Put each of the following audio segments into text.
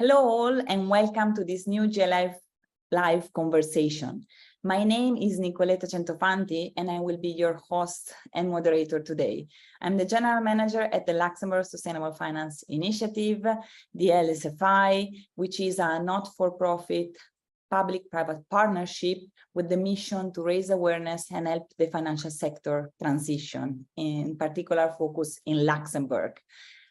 Hello all and welcome to this new GLive live conversation. My name is Nicoletta Centofanti and I will be your host and moderator today. I'm the General Manager at the Luxembourg Sustainable Finance Initiative, the LSFI, which is a not-for-profit public-private partnership with the mission to raise awareness and help the financial sector transition, in particular focus in Luxembourg.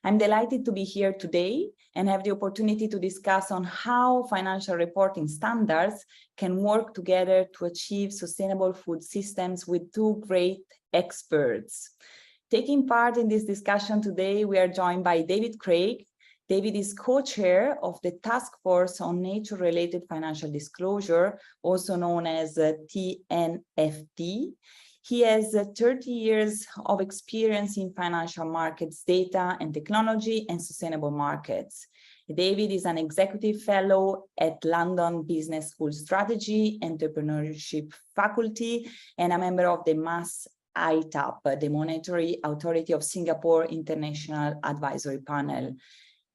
I'm delighted to be here today and have the opportunity to discuss on how financial reporting standards can work together to achieve sustainable food systems with two great experts. Taking part in this discussion today, we are joined by David Craig. David is co-chair of the Taskforce on Nature-Related Financial Disclosure, also known as TNFD. He has 30 years of experience in financial markets, data and technology, and sustainable markets. David is an executive fellow at London Business School Strategy Entrepreneurship Faculty and a member of the MAS ITAP, the Monetary Authority of Singapore International Advisory Panel,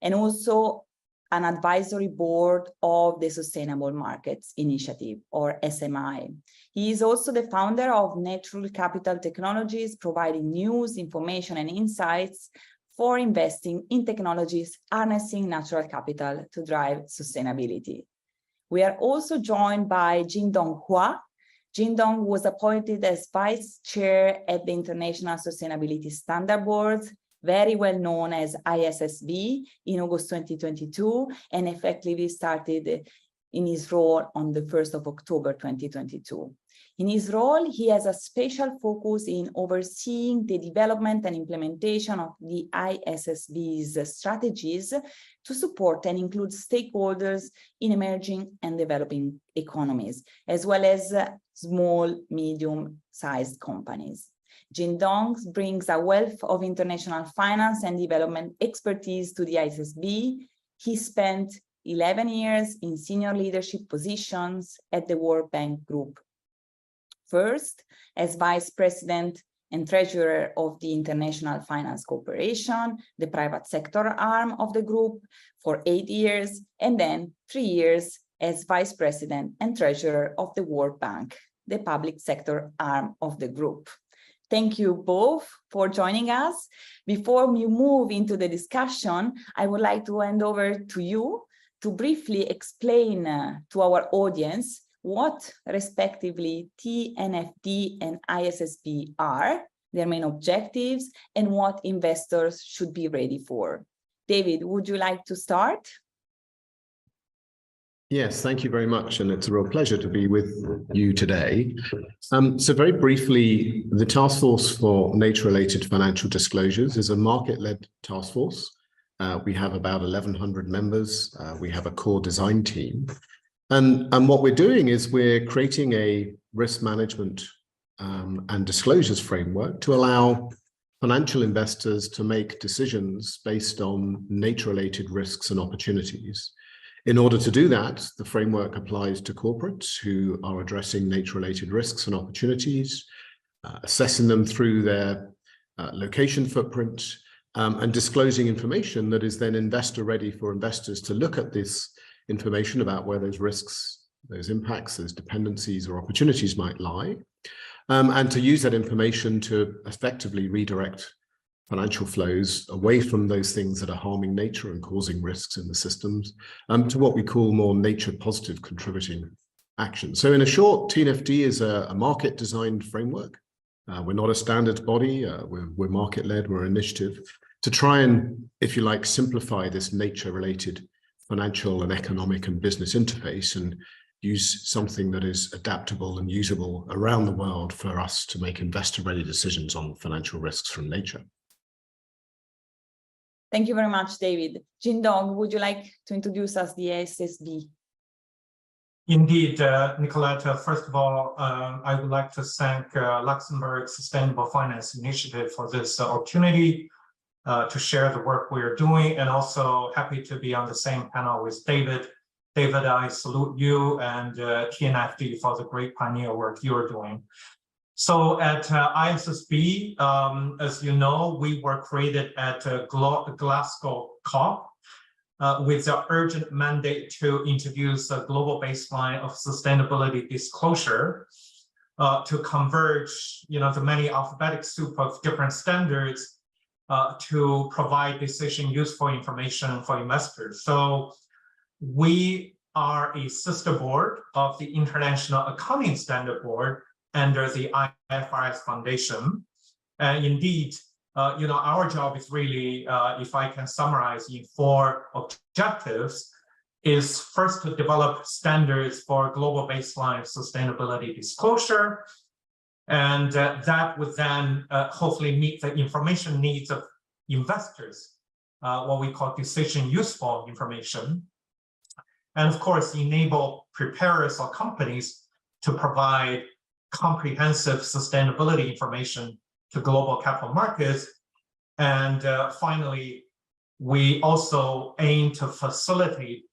and also an advisory board of the Sustainable Markets Initiative, or SMI. He is also the founder of Natural Capital Technologies, providing news, information, and insights for investing in technologies harnessing natural capital to drive sustainability. We are also joined by Jingdong Hua. Jingdong was appointed as vice chair at the International Sustainability Standard Board, very well known as ISSB, in August 2022, and effectively started in his role on the 1st of October 2022. In his role, he has a special focus in overseeing the development and implementation of the ISSB's strategies to support and include stakeholders in emerging and developing economies, as well as small, medium-sized companies. Jingdong brings a wealth of international finance and development expertise to the ISSB. He spent 11 years in senior leadership positions at the World Bank Group. First, as vice president and treasurer of the International Finance Corporation, the private sector arm of the group, for 8 years, and then 3 years as vice president and treasurer of the World Bank, the public sector arm of the group. Thank you both for joining us. Before we move into the discussion, I would like to hand over to you to briefly explain to our audience what respectively TNFD and ISSB are, their main objectives, and what investors should be ready for. David, would you like to start? Yes, thank you very much. And it's a real pleasure to be with you today. So very briefly, the Taskforce for Nature-Related Financial Disclosures is a market-led task force. We have about 1,100 members. We have a core design team. And what we're doing is we're creating a risk management and disclosures framework to allow financial investors to make decisions based on nature-related risks and opportunities. In order to do that, the framework applies to corporates who are addressing nature-related risks and opportunities, assessing them through their location footprint, and disclosing information that is then investor-ready for investors to look at this information about where those risks, those impacts, those dependencies or opportunities might lie, and to use that information to effectively redirect financial flows away from those things that are harming nature and causing risks in the systems, to what we call more nature-positive contributing action. So in a short, TNFD is a market-designed framework. We're not a standards body, we're market-led, we're an initiative to try and, if you like, simplify this nature-related financial and economic and business interface and use something that is adaptable and usable around the world for us to make investor-ready decisions on financial risks from nature. Thank you very much, David. Jingdong, would you like to introduce us the ISSB? Indeed, Nicoletta. First of all, I would like to thank Luxembourg Sustainable Finance Initiative for this opportunity to share the work we are doing, and also happy to be on the same panel with David. David, I salute you and TNFD for the great pioneer work you're doing. So at ISSB, as you know, we were created at Glasgow COP with the urgent mandate to introduce a global baseline of sustainability disclosure to converge, the many alphabetic soup of different standards to provide decision useful information for investors. So we are a sister board of the International Accounting Standard Board under the IFRS Foundation. And indeed, our job is really, if I can summarize in 4 objectives, is first to develop standards for global baseline sustainability disclosure. And that would then hopefully meet the information needs of investors, what we call decision useful information. And of course, enable preparers or companies to provide comprehensive sustainability information to global capital markets. And finally, we also aim to facilitate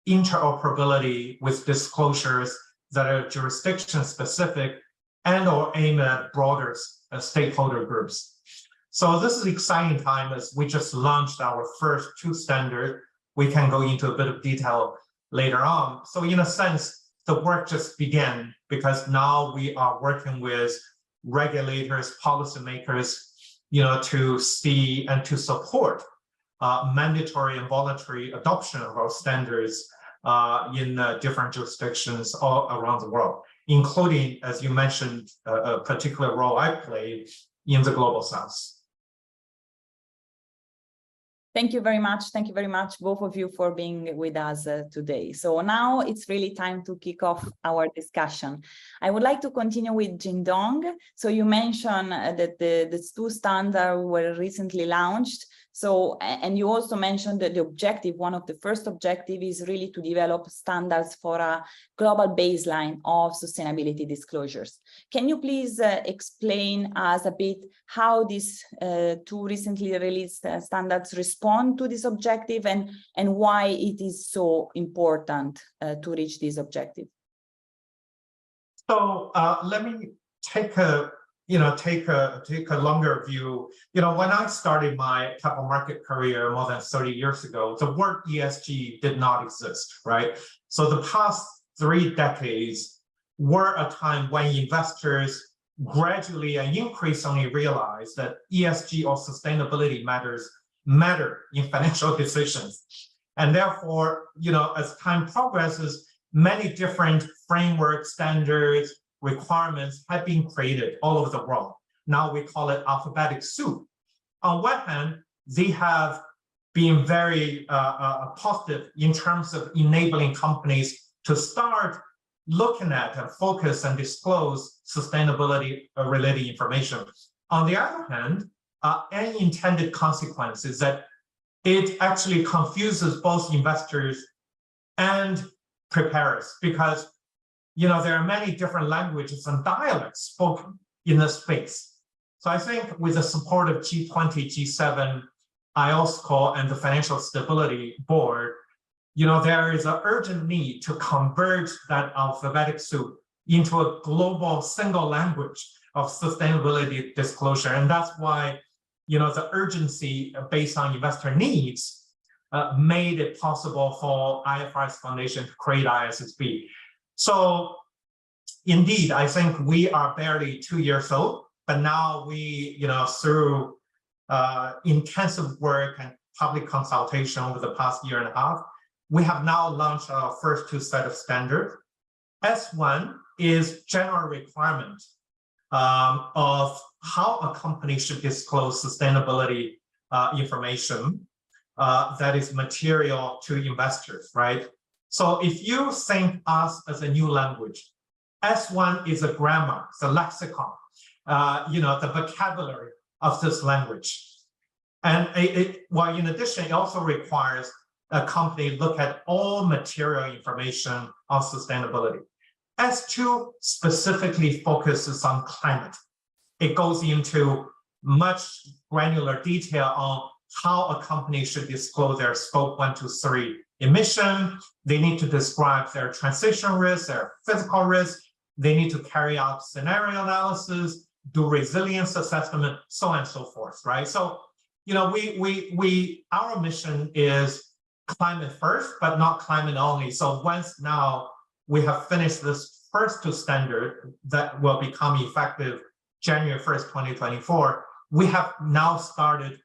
interoperability with disclosures that are jurisdiction specific and or aim at broader stakeholder groups. So this is an exciting time as we just launched our first 2 standards. We can go into a bit of detail later on. So in a sense, the work just began because now we are working with regulators, policymakers, to see and to support mandatory and voluntary adoption of our standards in different jurisdictions all around the world, including, as you mentioned, a particular role I play in the Global South. Thank you very much. Thank you very much, both of you, for being with us today. So now it's really time to kick off our discussion. I would like to continue with Jingdong. So you mentioned that the 2 standards were recently launched. So, and you also mentioned that the objective, one of the first objectives, is really to develop standards for a global baseline of sustainability disclosures. Can you please explain us a bit how these 2 recently released standards respond to this objective and why it is so important to reach this objective? So let me take a longer view. When I started my capital market career more than 30 years ago, the word ESG did not exist, right? So the past 3 decades were a time when investors gradually and increasingly realized that ESG or sustainability matter in financial decisions. And therefore, as time progresses, many different frameworks, standards, requirements have been created all over the world. Now we call it alphabetic soup. On one hand, they have been very positive in terms of enabling companies to start looking at and focus and disclose sustainability-related information. On the other hand, unintended consequence is that it actually confuses both investors and preparers because there are many different languages and dialects spoken in this space. So I think with the support of G20, G7, ISSB, and the Financial Stability Board, there is an urgent need to converge that alphabetic soup into a global single language of sustainability disclosure. And that's why, the urgency based on investor needs made it possible for IFRS Foundation to create ISSB. So indeed, I think we are barely 2 years old, but now we, through intensive work and public consultation over the past 1.5 years, we have now launched our first 2 set of standards. S1 is general requirement of how a company should disclose sustainability information that is material to investors, right? So if you think us as a new language, S1 is a grammar, it's a lexicon, the vocabulary of this language. And while in addition, it also requires a company look at all material information on sustainability. S2 specifically focuses on climate. It goes into much granular detail on how a company should disclose their scope 1, 2, 3 emission. They need to describe their transition risk, their physical risk. They need to carry out scenario analysis, do resilience assessment, so on and so forth, right? So, our mission is climate first, but not climate only. So once now we have finished this first two standard that will become effective January 1st, 2024, we have now started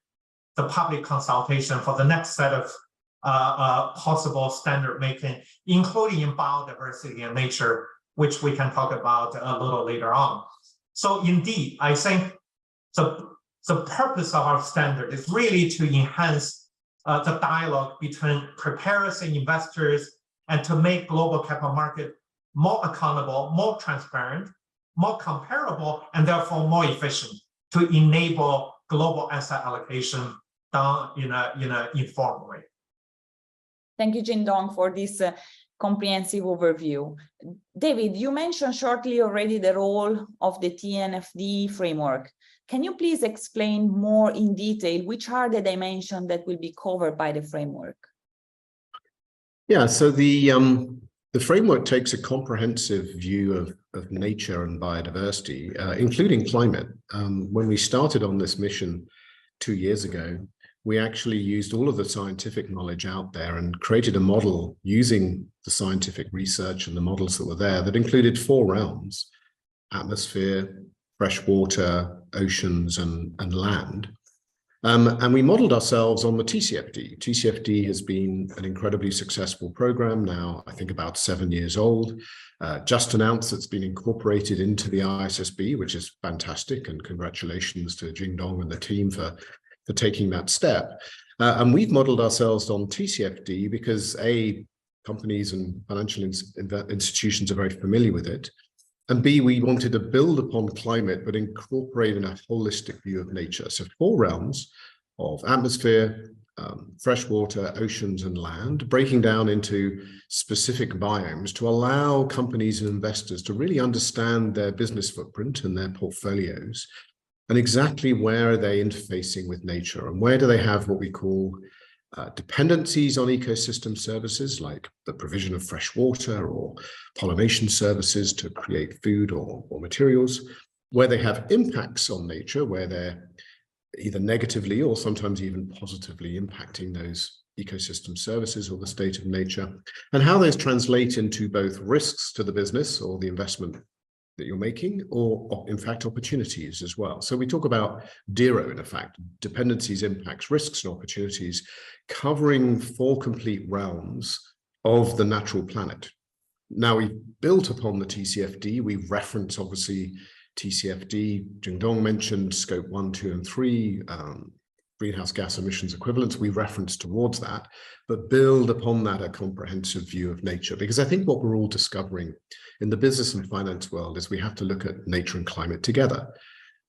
the public consultation for the next set of possible standard making, including in biodiversity and nature, which we can talk about a little later on. So indeed, I think the purpose of our standard is really to enhance the dialogue between preparers and investors, and to make global capital market more accountable, more transparent, more comparable, and therefore more efficient, to enable global asset allocation done in an informed way. Thank you, Jingdong, for this comprehensive overview. David, you mentioned shortly already the role of the TNFD framework. Can you please explain more in detail which are the dimensions that will be covered by the framework? Yeah, so the framework takes a comprehensive view of nature and biodiversity, including climate. When we started on this mission 2 years ago, we actually used all of the scientific knowledge out there and created a model using the scientific research and the models that were there that included 4 realms: atmosphere, fresh water, oceans, and land. And we modeled ourselves on the TCFD. TCFD has been an incredibly successful program now, I think about 7 years old. Just announced it's been incorporated into the ISSB, which is fantastic, and congratulations to Jingdong and the team for taking that step. And we've modeled ourselves on TCFD because A, companies and financial institutions are very familiar with it, and B, we wanted to build upon climate, but incorporate in a holistic view of nature. So 4 realms of atmosphere, fresh water, oceans, and land, breaking down into specific biomes to allow companies and investors to really understand their business footprint and their portfolios, and exactly where are they interfacing with nature, and where do they have what we call dependencies on ecosystem services, like the provision of fresh water or pollination services to create food or materials, where they have impacts on nature, where they're either negatively or sometimes even positively impacting those ecosystem services or the state of nature, and how those translate into both risks to the business or the investment that you're making, or in fact opportunities as well. So we talk about DERO, in effect, dependencies, impacts, risks, and opportunities, covering 4 complete realms of the natural planet. Now, we've built upon the TCFD. We reference obviously TCFD. Jingdong mentioned scope 1, 2, and 3 greenhouse gas emissions equivalents. We reference towards that, but build upon that a comprehensive view of nature, because I think what we're all discovering in the business and finance world is we have to look at nature and climate together.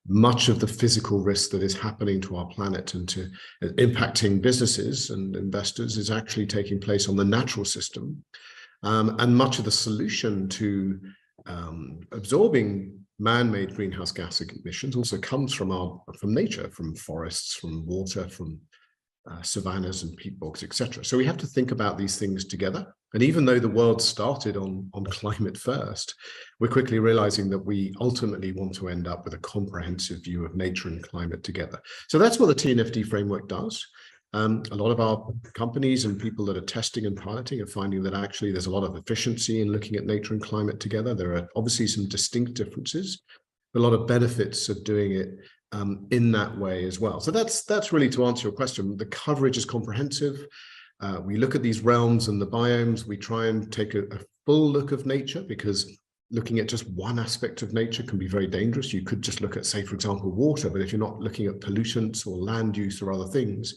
Much of the physical risk that is happening to our planet and to impacting businesses and investors is actually taking place on the natural system. And much of the solution to absorbing man-made greenhouse gas emissions also comes from nature, from forests, from water, from savannas and peat bogs, etc. So we have to think about these things together. And even though the world started on climate first, we're quickly realizing that we ultimately want to end up with a comprehensive view of nature and climate together. So that's what the TNFD framework does. A lot of our companies and people that are testing and piloting are finding that actually there's a lot of efficiency in looking at nature and climate together. There are obviously some distinct differences, but a lot of benefits of doing it in that way as well. So that's really, to answer your question, the coverage is comprehensive. We look at these realms and the biomes. We try and take a full look of nature, because looking at just one aspect of nature can be very dangerous. You could just look at, say, for example, water, but if you're not looking at pollutants or land use or other things,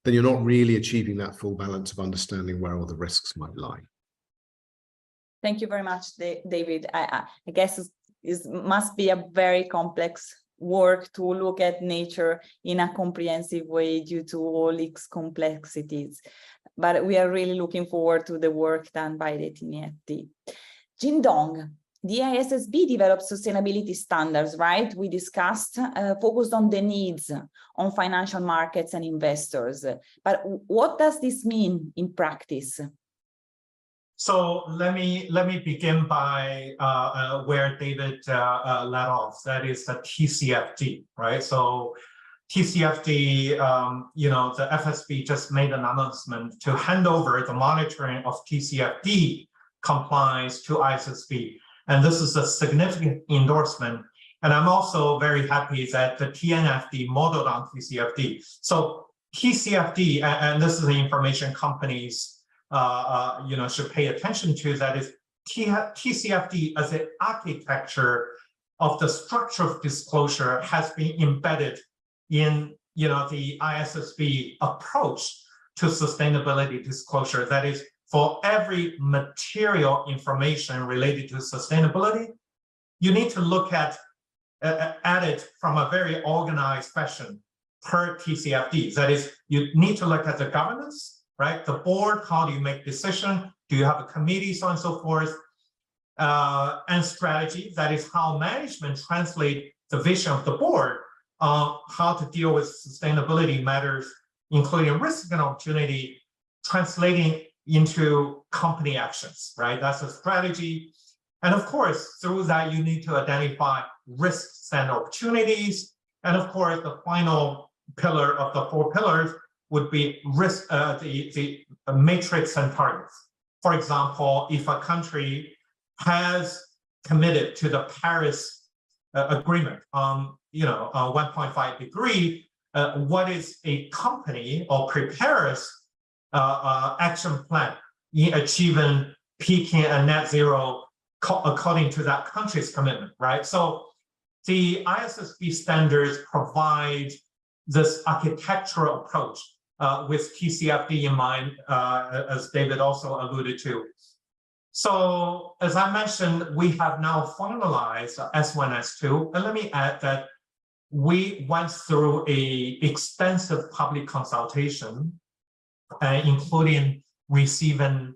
then you're not really achieving that full balance of understanding where all the risks might lie. Thank you very much, David. I guess it must be a very complex work to look at nature in a comprehensive way due to all its complexities. But we are really looking forward to the work done by the TNFD. Jingdong, the ISSB developed sustainability standards, right? We discussed, focused on the needs on financial markets and investors. But what does this mean in practice? So let me begin by where David led off. That is the TCFD, right? So TCFD, the FSB just made an announcement to hand over the monitoring of TCFD compliance to ISSB. And this is a significant endorsement. And I'm also very happy that the TNFD modeled on TCFD. So TCFD, and this is the information companies should pay attention to, that is TCFD as an architecture of the structure of disclosure has been embedded in the ISSB approach to sustainability disclosure. That is, for every material information related to sustainability, you need to look at it from a very organized fashion per TCFD. That is, you need to look at the governance, right? The board, how do you make decision? Do you have a committee, so on and so forth? And strategy, that is how management translate the vision of the board on how to deal with sustainability matters, including risk and opportunity, translating into company actions, right? That's a strategy. And of course, through that, you need to identify risks and opportunities. And of course, the final pillar of the 4 pillars would be risk, the matrix and targets. For example, if a country has committed to the Paris agreement on 1.5 degree, what is a company or prepares action plan in achieving peaking and net zero according to that country's commitment, right? So the ISSB standards provide this architectural approach with TCFD in mind, as David also alluded to. So as I mentioned, we have now finalized S1, S2, and let me add that we went through a extensive public consultation, including receiving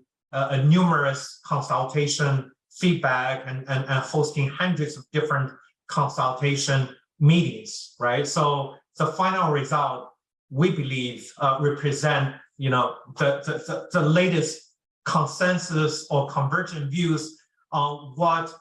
numerous consultation feedback and hosting hundreds of different consultation meetings, right? So the final result, we believe, represent the latest consensus or convergent views on what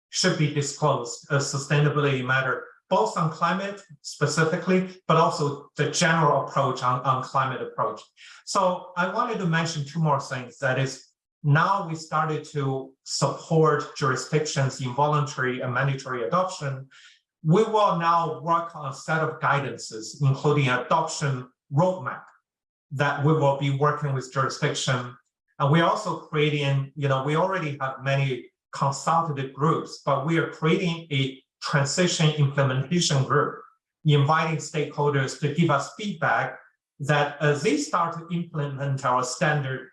should be disclosed as sustainability matter, both on climate specifically, but also the general approach on climate approach. So I wanted to mention 2 more things. That is, now we started to support jurisdictions in voluntary and mandatory adoption. We will now work on a set of guidances, including adoption roadmap, that we will be working with jurisdiction. And we're also creating, we already have many consultative groups, but we are creating a transition implementation group, inviting stakeholders to give us feedback that as they start to implement our standard,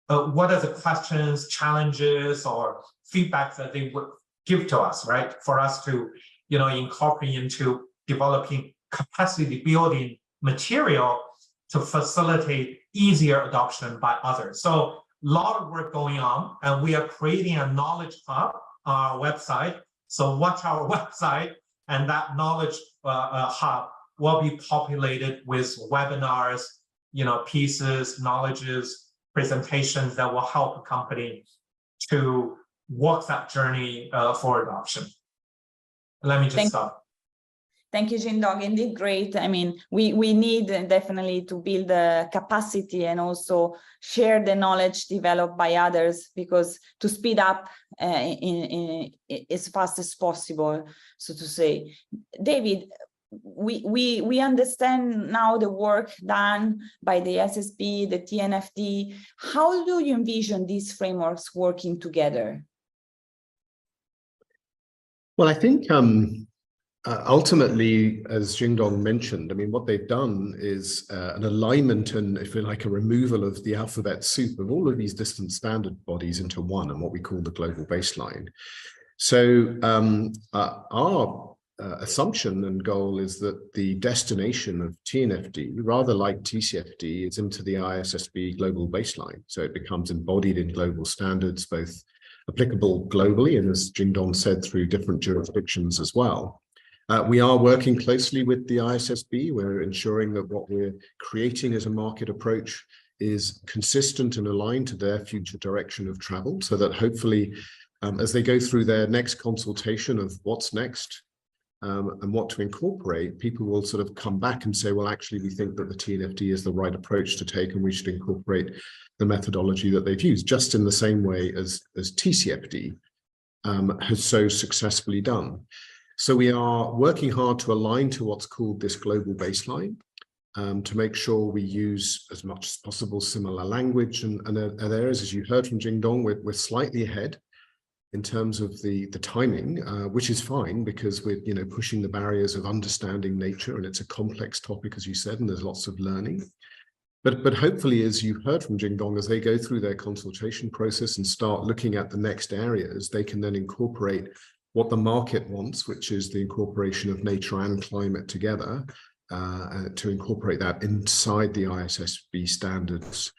what are the questions, challenges, or feedback that they would give to us, right? For us to, incorporate into developing capacity building material to facilitate easier adoption by others. So a lot of work going on, and we are creating a knowledge hub on our website. So watch our website, and that knowledge hub will be populated with webinars, pieces, knowledges, presentations that will help a company to walk that journey for adoption. Let me just stop. Thank you, Jingdong. Indeed, great. I mean, we need definitely to build the capacity and also share the knowledge developed by others, because to speed up as fast as possible, so to say. David, we understand now the work done by the ISSB, the TNFD. How do you envision these frameworks working together? Well, I think ultimately, as Jingdong mentioned, I mean, what they've done is an alignment and, if you like, a removal of the alphabet soup of all of these distant standard bodies into one, and what we call the global baseline. So our assumption and goal is that the destination of TNFD, rather like TCFD, is into the ISSB global baseline. So it becomes embodied in global standards, both applicable globally and, as Jingdong said, through different jurisdictions as well. We are working closely with the ISSB. We're ensuring that what we're creating as a market approach is consistent and aligned to their future direction of travel, so that hopefully, as they go through their next consultation of what's next, and what to incorporate, people will sort of come back and say, well, actually, we think that the TNFD is the right approach to take, and we should incorporate the methodology that they've used, just in the same way as TCFD has so successfully done. So we are working hard to align to what's called this global baseline, to make sure we use as much as possible similar language. And there is, as you heard from Jingdong, we're slightly ahead in terms of the timing, which is fine, because we're pushing the barriers of understanding nature, and it's a complex topic, as you said, and there's lots of learning. But hopefully, as you heard from Jingdong, as they go through their consultation process and start looking at the next areas, they can then incorporate what the market wants, which is the incorporation of nature and climate together, to incorporate that inside the ISSB standards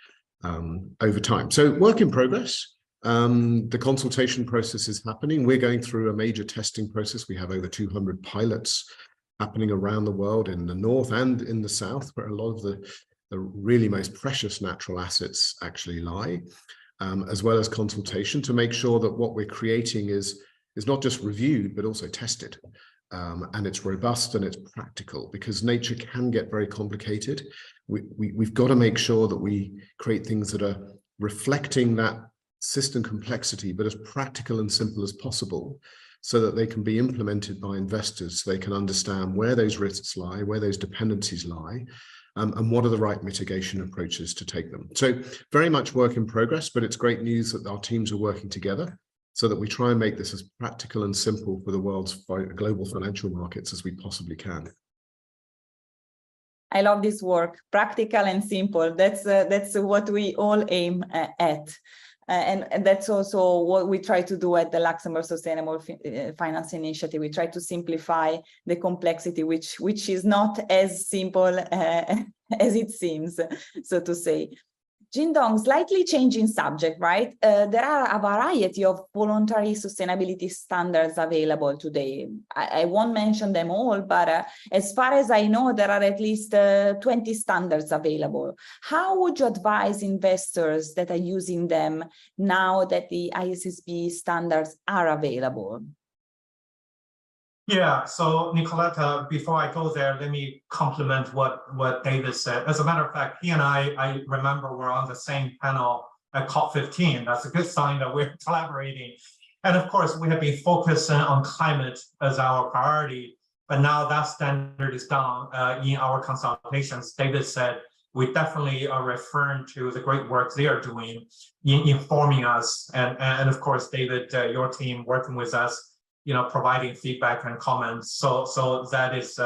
over time. So work in progress. The consultation process is happening. We're going through a major testing process. We have over 200 pilots happening around the world, in the north and in the south, where a lot of the really most precious natural assets actually lie, as well as consultation, to make sure that what we're creating is not just reviewed, but also tested. And it's robust and it's practical, because nature can get very complicated. We've got to make sure that we create things that are reflecting that system complexity, but as practical and simple as possible, so that they can be implemented by investors, so they can understand where those risks lie, where those dependencies lie, and what are the right mitigation approaches to take them. So very much work in progress, but it's great news that our teams are working together so that we try and make this as practical and simple for the world's global financial markets as we possibly can. I love this work, practical and simple. That's what we all aim at. And that's also what we try to do at the Luxembourg Sustainable Finance Initiative. We try to simplify the complexity, which is not as simple as it seems, so to say. Jingdong, slightly changing subject, right? There are a variety of voluntary sustainability standards available today. I won't mention them all, but as far as I know, there are at least 20 standards available. How would you advise investors that are using them now that the ISSB standards are available? Yeah, so Nicoletta, before I go there, let me compliment what David said. As a matter of fact, he and I remember we're on the same panel at COP15. That's a good sign that we're collaborating. And of course, we have been focusing on climate as our priority, but now that standard is down in our consultations. David said, we definitely are referring to the great work they are doing in informing us. And of course, David, your team working with us, providing feedback and comments. So that is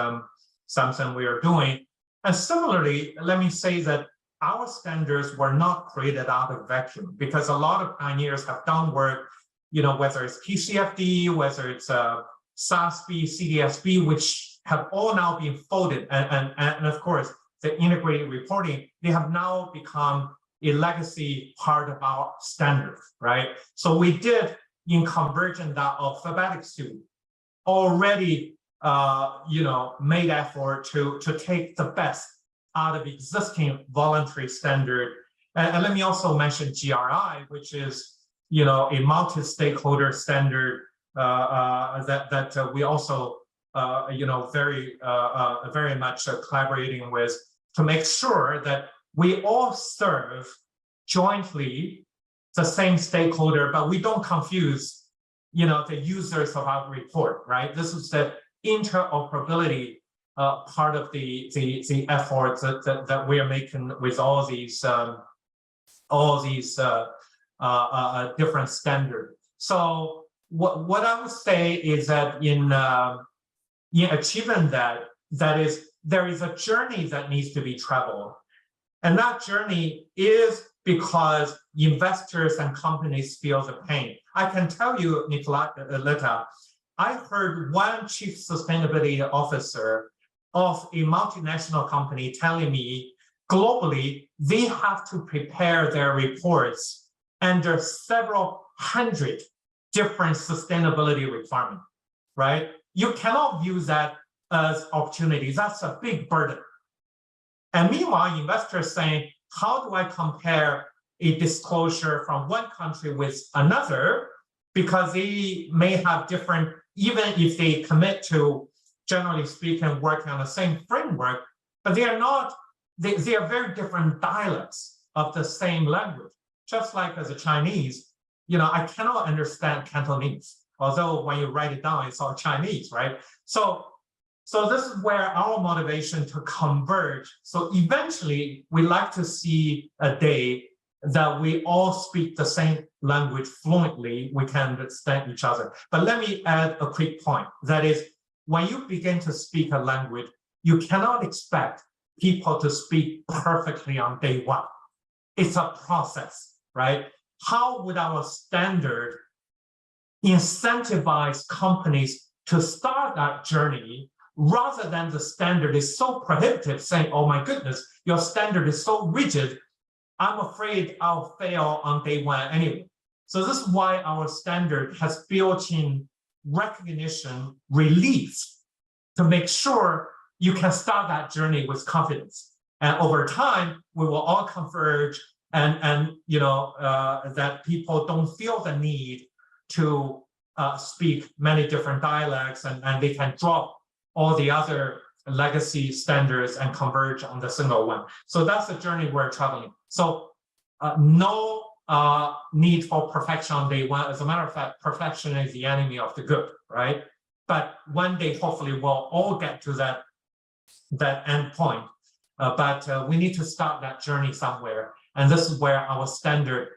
something we are doing. And similarly, let me say that our standards were not created out of vacuum, because a lot of pioneers have done work, whether it's TCFD, whether it's ISSB, CDSB, which have all now been folded. And of course, the integrated reporting, they have now become a legacy part of our standards, right? So we did, in convergent.alphabetic suite, already made effort to take the best out of existing voluntary standard. And let me also mention GRI, which is a multi-stakeholder standard that we also very much collaborating with, to make sure that we all serve jointly the same stakeholder, but we don't confuse, the users of our report, right? This is the interoperability part of the efforts that we are making with all these different standards. So what I would say is that in achieving that is, there is a journey that needs to be traveled, and that journey is because investors and companies feel the pain. I can tell you, Nicoletta, I heard one chief sustainability officer of a multinational company telling me globally, they have to prepare their reports under several hundred different sustainability requirements, right? You cannot view that as opportunity. That's a big burden. And meanwhile, investors saying, how do I compare a disclosure from one country with another? Because they may have different, even if they commit to generally speaking, working on the same framework, but they are not, they are very different dialects of the same language. Just like as a Chinese, I cannot understand Cantonese, although when you write it down, it's all Chinese, right? So this is where our motivation to converge. So eventually, we like to see a day that we all speak the same language fluently, we can understand each other. But let me add a quick point. That is, when you begin to speak a language, you cannot expect people to speak perfectly on day one. It's a process, right? How would our standard incentivize companies to start that journey rather than the standard is so prohibitive, saying, oh my goodness, your standard is so rigid, I'm afraid I'll fail on day one anyway. So this is why our standard has built-in recognition release to make sure you can start that journey with confidence. And over time, we will all converge and that people don't feel the need to speak many different dialects and they can drop all the other legacy standards and converge on the single one. So that's the journey we're traveling. So no need for perfection on day one. As a matter of fact, perfection is the enemy of the good, right? But one day, hopefully, we'll all get to that end point. But we need to start that journey somewhere. And this is where our standard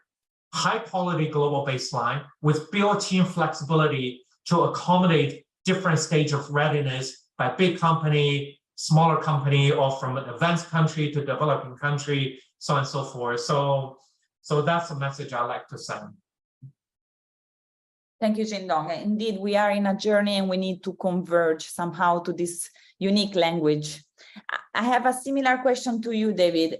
high quality global baseline with built-in flexibility to accommodate different stage of readiness by big company, smaller company, or from an advanced country to developing country, so on and so forth. So that's a message I like to send. Thank you, Jingdong. Indeed, we are in a journey and we need to converge somehow to this unique language. I have a similar question to you, David.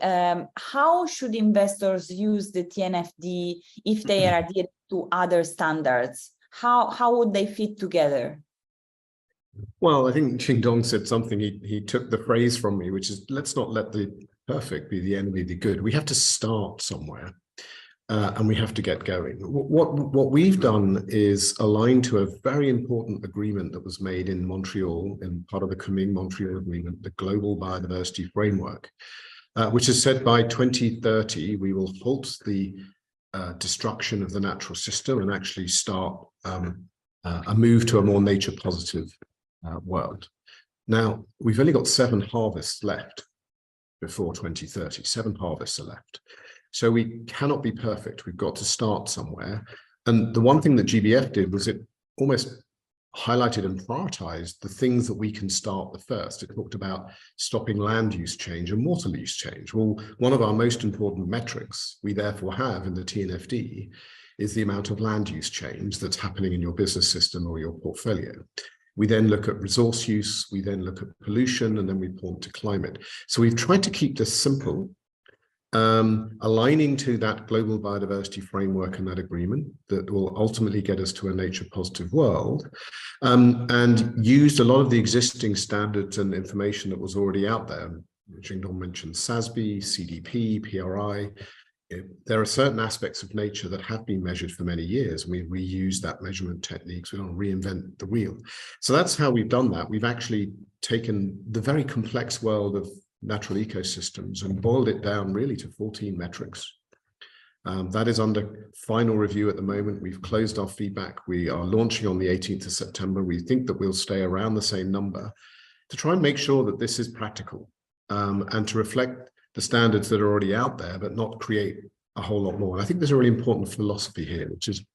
How should investors use the TNFD if they are adhering to other standards? How would they fit together? Well, I think Jingdong said something, he took the phrase from me, which is, let's not let the perfect be the enemy of the good. We have to start somewhere. And we have to get going. What we've done is align to a very important agreement that was made in Montreal, in part of the Kunming-Montreal Agreement, the Global Biodiversity Framework, which has said by 2030, we will halt the destruction of the natural system and actually start a move to a more nature-positive world. Now, we've only got 7 harvests left before 2030, 7 harvests are left. So we cannot be perfect. We've got to start somewhere. And the one thing that GBF did was it almost highlighted and prioritized the things that we can start the first. It talked about stopping land use change and water use change. Well, one of our most important metrics we therefore have in the TNFD is the amount of land use change that's happening in your business system or your portfolio. We then look at resource use, we then look at pollution, and then we point to climate. So we've tried to keep this simple, aligning to that global biodiversity framework and that agreement that will ultimately get us to a nature positive world, and used a lot of the existing standards and information that was already out there. Jingdong mentioned ISSB, CDP, PRI. There are certain aspects of nature that have been measured for many years. We reuse that measurement techniques. We don't reinvent the wheel. So that's how we've done that. We've actually taken the very complex world of natural ecosystems and boiled it down really to 14 metrics. That is under final review at the moment. We've closed our feedback. We are launching on the 18th of September. We think that we'll stay around the same number to try and make sure that this is practical and to reflect the standards that are already out there, but not create a whole lot more. And I think there's a really important philosophy here, which is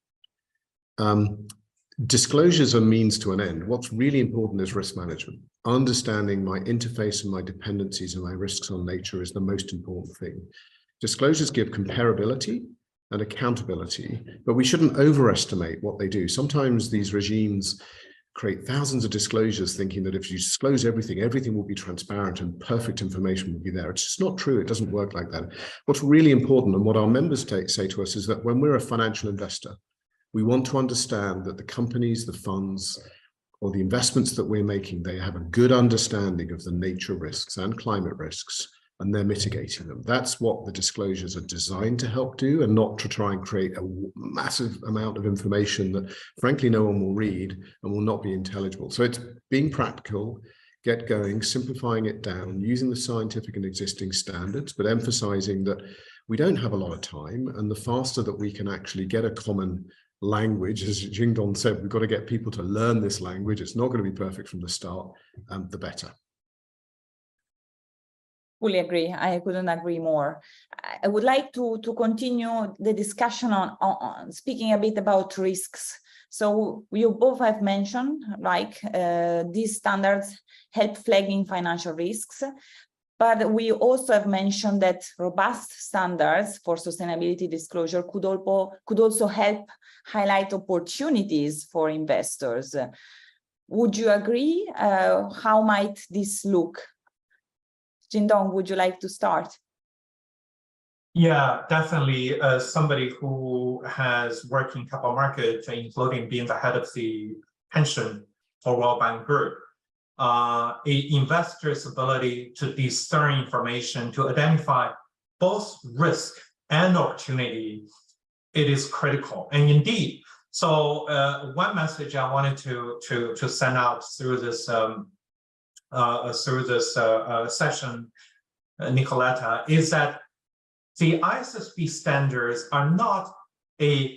disclosures are means to an end. What's really important is risk management. Understanding my interface and my dependencies and my risks on nature is the most important thing. Disclosures give comparability and accountability, but we shouldn't overestimate what they do. Sometimes these regimes create thousands of disclosures thinking that if you disclose everything, everything will be transparent and perfect information will be there. It's just not true. It doesn't work like that. What's really important and what our members say to us is that when we're a financial investor, we want to understand that the companies, the funds, or the investments that we're making, they have a good understanding of the nature risks and climate risks and they're mitigating them. That's what the disclosures are designed to help do, and not to try and create a massive amount of information that frankly no one will read and will not be intelligible. So it's being practical, get going, simplifying it down, using the scientific and existing standards, but emphasizing that we don't have a lot of time, and the faster that we can actually get a common language, as Jingdong said, we've got to get people to learn this language. It's not going to be perfect from the start, the better. Fully agree. I couldn't agree more. I would like to continue the discussion on speaking a bit about risks. So you both have mentioned, like, these standards help flagging financial risks, but we also have mentioned that robust standards for sustainability disclosure could also help highlight opportunities for investors. Would you agree? How might this look? Jingdong, would you like to start? Yeah, definitely. As somebody who has worked in capital markets, including being the head of the pension for World Bank Group, an investor's ability to discern information, to identify both risk and opportunity, it is critical. And indeed, so one message I wanted to send out through this session, Nicoletta, is that the ISSB standards are not a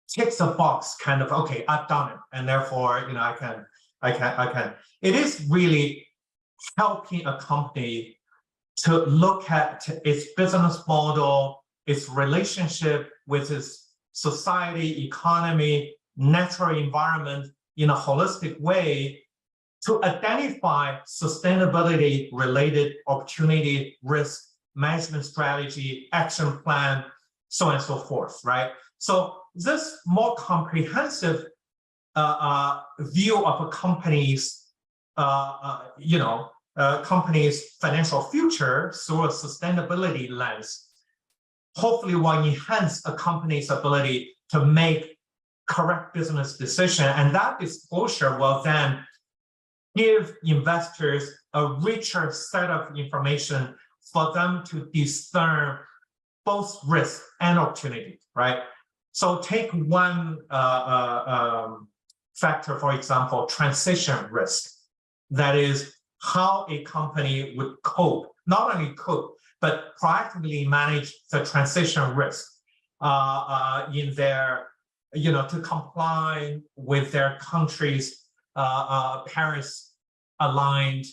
tick the box kind of, okay, I've done it, and therefore, you know, I can. It is really helping a company to look at its business model, its relationship with its society, economy, natural environment in a holistic way, to identify sustainability-related opportunity, risk, management strategy, action plan, so on and so forth, right? So this more comprehensive view of a company's, company's financial future through a sustainability lens, hopefully will enhance a company's ability to make correct business decision, and that disclosure will then give investors a richer set of information for them to discern both risk and opportunity, right? So take one factor, for example, transition risk. That is how a company would cope, not only cope, but proactively manage the transition risk in their, to comply with their country's Paris-aligned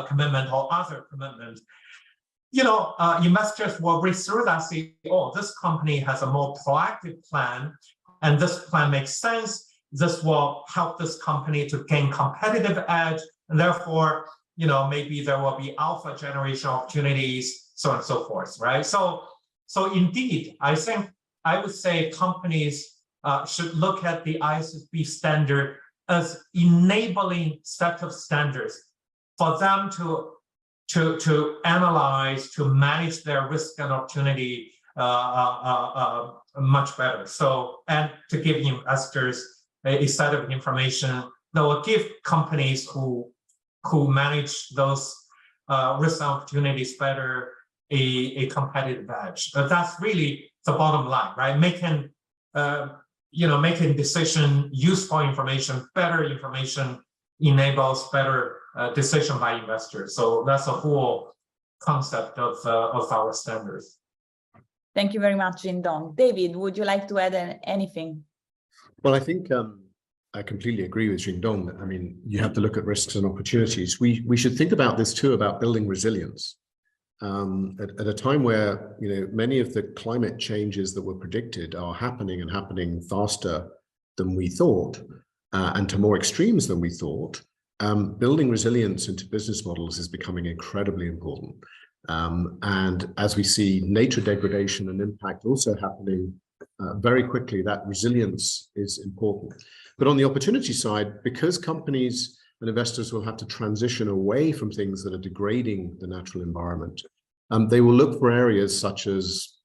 commitment or other commitment. Investors will read through that, say, oh, this company has a more proactive plan, and this plan makes sense. This will help this company to gain competitive edge, and therefore, maybe there will be alpha generation opportunities, so on and so forth, right? So indeed, I think I would say companies should look at the ISSB standard as enabling set of standards for them to analyze, to manage their risk and opportunity much better. So, and to give investors a set of information that will give companies who manage those risk and opportunities better a competitive edge. But that's really the bottom line, right? Making decision, useful information, better information enables better decision by investors. So that's the whole concept of our standards. Thank you very much, Jingdong. David, would you like to add anything? Well, I think I completely agree with Jingdong. I mean, you have to look at risks and opportunities. We should think about this too, about building resilience. At a time where many of the climate changes that were predicted are happening and happening faster than we thought, and to more extremes than we thought, building resilience into business models is becoming incredibly important. And as we see nature degradation and impact also happening very quickly, that resilience is important. But on the opportunity side, because companies and investors will have to transition away from things that are degrading the natural environment, they will look for areas such as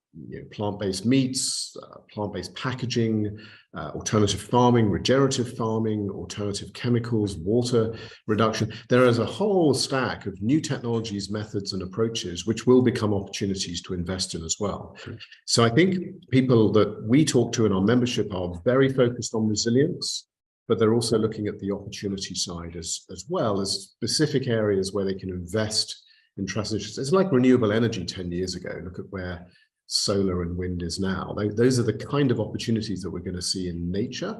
plant-based meats, plant-based packaging, alternative farming, regenerative farming, alternative chemicals, water reduction. There is a whole stack of new technologies, methods, and approaches which will become opportunities to invest in as well. So I think people that we talk to in our membership are very focused on resilience, but they're also looking at the opportunity side as well as specific areas where they can invest in transitions. It's like renewable energy 10 years ago. Look at where solar and wind is now. Those are the kind of opportunities that we're going to see in nature,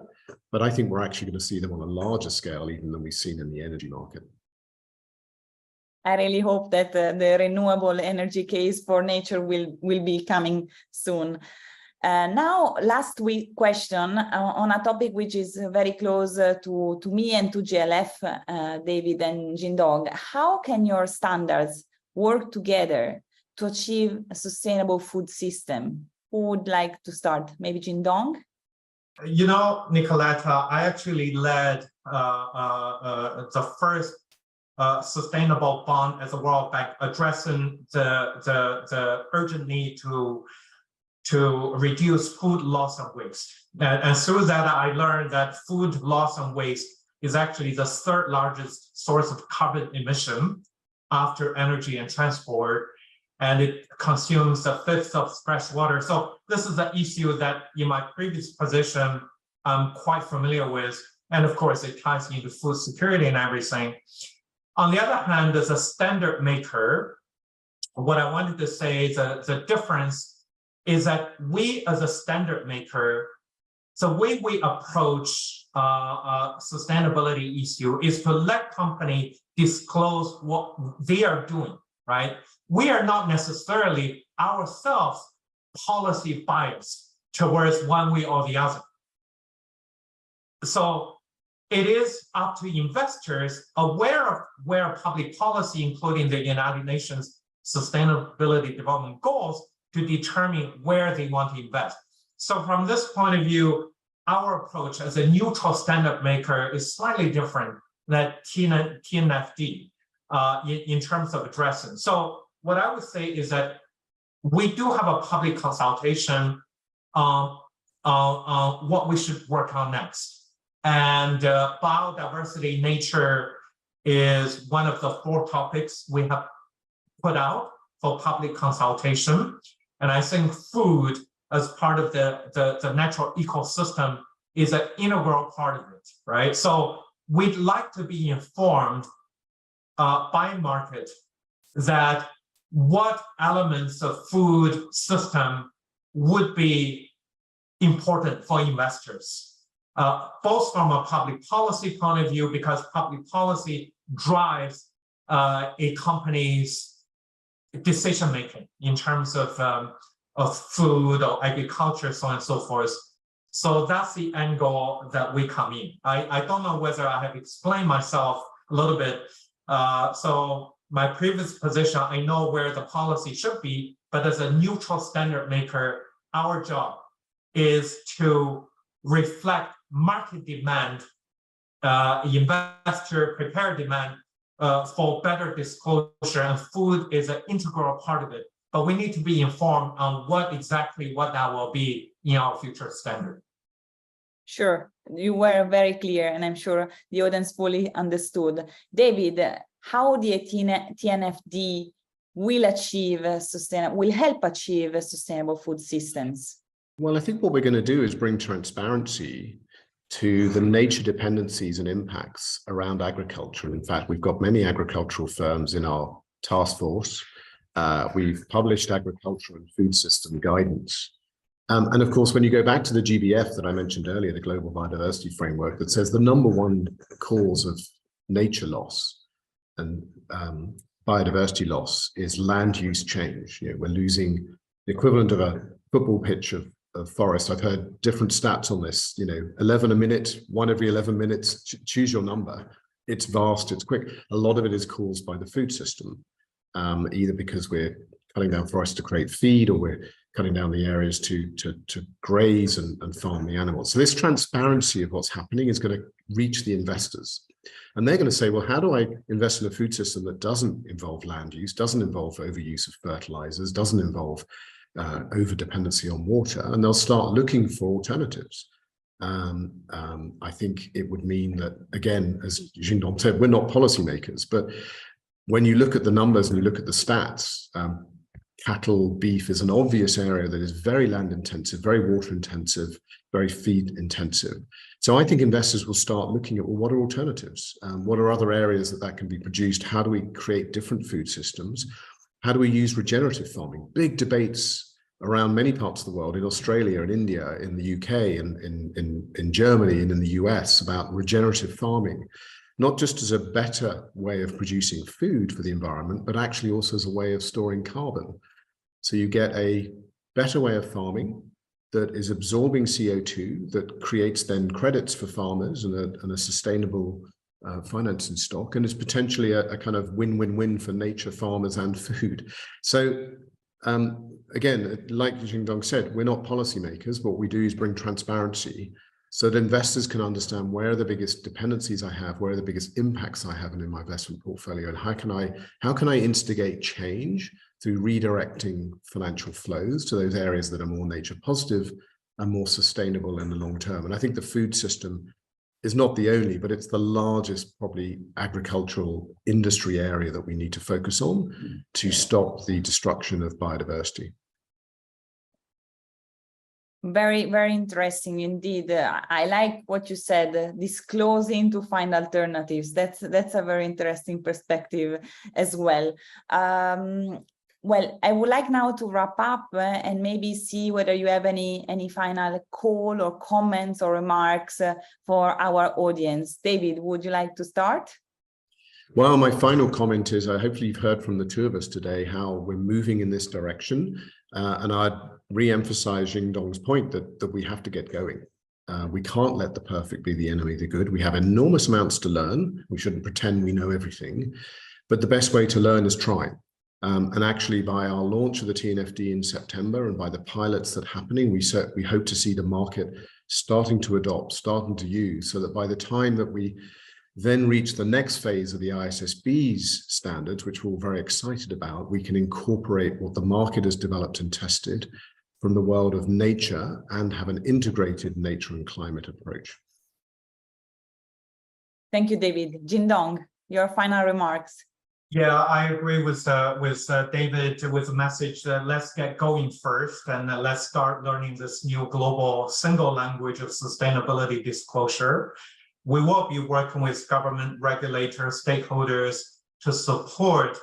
but I think we're actually going to see them on a larger scale even than we've seen in the energy market. I really hope that the renewable energy case for nature will be coming soon. Now, last week question on a topic which is very close to me and to GLF, David and Jingdong. How can your standards work together to achieve a sustainable food system? Who would like to start? Maybe Jingdong? You know, Nicoletta, I actually led the first sustainable bond as a World Bank addressing the urgent need to reduce food loss and waste. And through that, I learned that food loss and waste is actually the third largest source of carbon emission after energy and transport. And it consumes a fifth of fresh water. So this is an issue that in my previous position, I'm quite familiar with. And of course, it ties into food security and everything. On the other hand, as a standard maker, what I wanted to say is the difference is that we as a standard maker, the way we approach sustainability issue is to let company disclose what they are doing, right? We are not necessarily ourselves policy biased towards one way or the other. So it is up to investors aware of where public policy, including the United Nations Sustainability Development Goals, to determine where they want to invest. So from this point of view, our approach as a neutral standard maker is slightly different than TNFD in terms of addressing. So what I would say is that we do have a public consultation on what we should work on next. And biodiversity, nature is one of the 4 topics we have put out for public consultation. And I think food as part of the natural ecosystem is an integral part of it, right? So we'd like to be informed by market that what elements of food system would be important for investors, both from a public policy point of view, because public policy drives a company's decision-making in terms of food or agriculture, so on and so forth. So that's the angle that we come in. I don't know whether I have explained myself a little bit. So my previous position, I know where the policy should be, but as a neutral standard maker, our job is to reflect market demand, investor prepared demand for better disclosure, and food is an integral part of it. But we need to be informed on what that will be in our future standard. Sure, you were very clear, and I'm sure the audience fully understood. David, how the TNFD will help achieve sustainable food systems? Well, I think what we're going to do is bring transparency to the nature dependencies and impacts around agriculture. In fact, we've got many agricultural firms in our task force. We've published agricultural and food system guidance. And of course, when you go back to the GBF that I mentioned earlier, the Global Biodiversity Framework, that says the #1 cause of nature loss and biodiversity loss is land use change. We're losing the equivalent of a football pitch of forest. I've heard different stats on this, 11 a minute, 1 every 11 minutes, choose your number. It's vast, it's quick. A lot of it is caused by the food system, either because we're cutting down forests to create feed, or we're cutting down the areas to graze and farm the animals. So this transparency of what's happening is going to reach the investors. And they're going to say, well, how do I invest in a food system that doesn't involve land use, doesn't involve overuse of fertilizers, doesn't involve over-dependency on water, and they'll start looking for alternatives. I think it would mean that, again, as Jingdong said, we're not policymakers, but when you look at the numbers and you look at the stats, cattle, beef is an obvious area that is very land intensive, very water intensive, very feed intensive. So I think investors will start looking at, well, what are alternatives? What are other areas that can be produced? How do we create different food systems? How do we use regenerative farming? Big debates around many parts of the world, in Australia and India, in the UK, and in Germany and in the US, about regenerative farming, not just as a better way of producing food for the environment, but actually also as a way of storing carbon. So you get a better way of farming that is absorbing CO2, that creates then credits for farmers and a sustainable financing stock, and is potentially a kind of win-win-win for nature, farmers, and food. So again, like Jingdong said, we're not policymakers. What we do is bring transparency so that investors can understand where are the biggest dependencies I have, where are the biggest impacts I have in my investment portfolio, and how can I instigate change through redirecting financial flows to those areas that are more nature positive and more sustainable in the long term. And I think the food system is not the only, but it's the largest probably agricultural industry area that we need to focus on to stop the destruction of biodiversity. Very, very interesting indeed. I like what you said, disclosing to find alternatives. That's a very interesting perspective as well. Well, I would like now to wrap up and maybe see whether you have any final call or comments or remarks for our audience. David, would you like to start? Well, my final comment is, hopefully you've heard from the two of us today how we're moving in this direction. And I'd re-emphasize Jingdong's point that we have to get going. We can't let the perfect be the enemy of the good. We have enormous amounts to learn. We shouldn't pretend we know everything. But the best way to learn is try. And actually, by our launch of the TNFD in September and by the pilots that are happening, we hope to see the market starting to adopt, starting to use, so that by the time that we then reach the next phase of the ISSB's standards, which we're all very excited about, we can incorporate what the market has developed and tested from the world of nature and have an integrated nature and climate approach. Thank you, David. Jingdong, your final remarks. Yeah, I agree with David with the message that let's get going first, and let's start learning this new global single language of sustainability disclosure. We will be working with government, regulators, stakeholders to support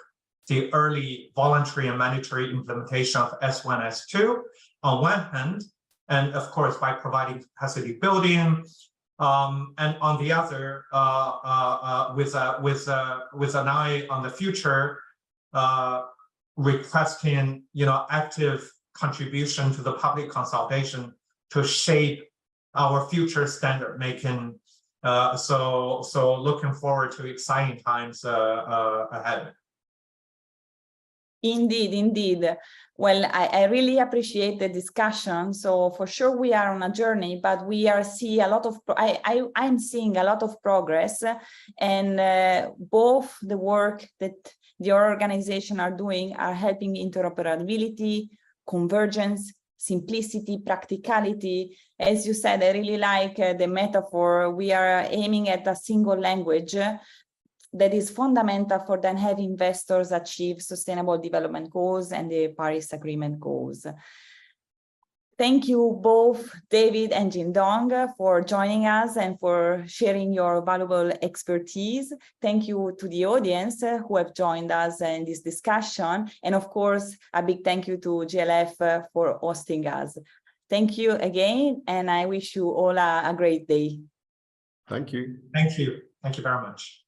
the early voluntary and mandatory implementation of S1, S2 on one hand, and of course by providing capacity building, and on the other, with an eye on the future, requesting active contribution to the public consultation to shape our future standard making. So looking forward to exciting times ahead. Indeed. Well, I really appreciate the discussion. So for sure we are on a journey, but we are seeing a lot of, I'm seeing a lot of progress, and both the work that your organization are doing are helping interoperability, convergence, simplicity, practicality. As you said, I really like the metaphor. We are aiming at a single language that is fundamental for then having investors achieve sustainable development goals and the Paris Agreement goals. Thank you both, David and Jingdong, for joining us and for sharing your valuable expertise. Thank you to the audience who have joined us in this discussion. And of course, a big thank you to GLF for hosting us. Thank you again, and I wish you all a great day. Thank you. Thank you. Thank you very much.